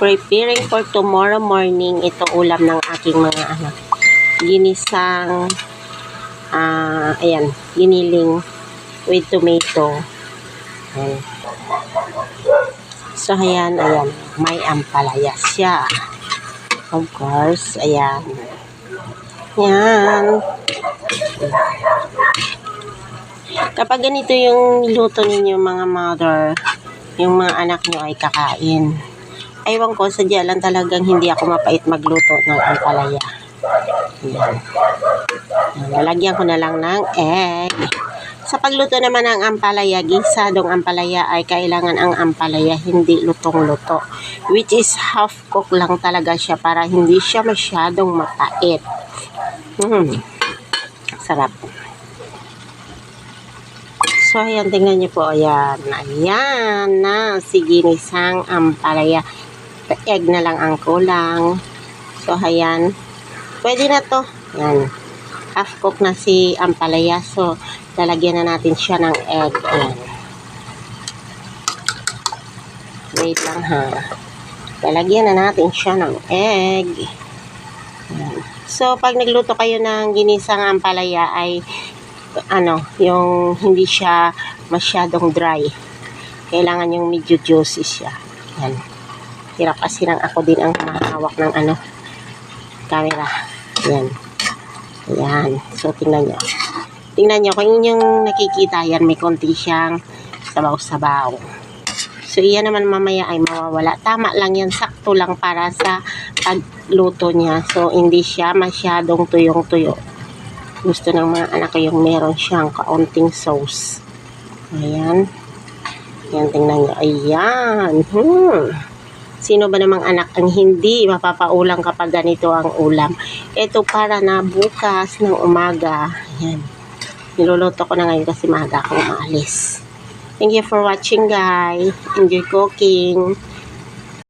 Preparing for tomorrow morning. Ito ulam ng aking mga anak. Ginisang, ayan, giniling with tomato. Ayan. So, ayan, may ampalaya siya. Of course, ayan. Yan. Kapag ganito yung luto ninyo mga mother, yung mga anak nyo ay kakain. Aywan ko, sadya lang talagang hindi ako mapait magluto ng ampalaya. Yan. Lalagyan ko na lang ng egg. Sa pagluto naman ng ampalaya, gisadong ampalaya ay kailangan ang ampalaya hindi lutong-luto. Which is half cook lang talaga siya para hindi siya masyadong mapait. Sarap. So, ayan, tingnan niyo po. Ayan. Ayan na. Si ginisang ampalaya. Egg na lang ang kulang. So, ayan. Pwede na to. Ayan. Half cook na si ampalaya. So, lalagyan na natin siya ng egg. Ayan. Wait lang ha. Lalagyan na natin siya ng egg. Ayan. So, pag nagluto kayo ng ginisang ampalaya ay yung hindi siya masyadong dry. Kailangan yung medyo juicy siya. Ayan. Hirap kasi lang ako din ang mahawak ng camera. Ayan. Ayan. So, tingnan nyo. Tingnan nyo, kung inyong nakikita, yan, may konti siyang sabaw-sabaw. So, iyan naman mamaya ay mawawala. Tama lang yan, sakto lang para sa pagluto niya. So, hindi siya masyadong tuyong-tuyo. Gusto ng mga anak ko yung meron siyang kaunting sauce. Ayan. Ayan, tingnan nyo. Ayan. Sino ba namang anak ang hindi mapapaulang kapag ganito ang ulam? Ito para na bukas ng umaga. Ayan. Niluluto ko na ngayon kasi maaga akong maalis. Thank you for watching, guys. Enjoy cooking.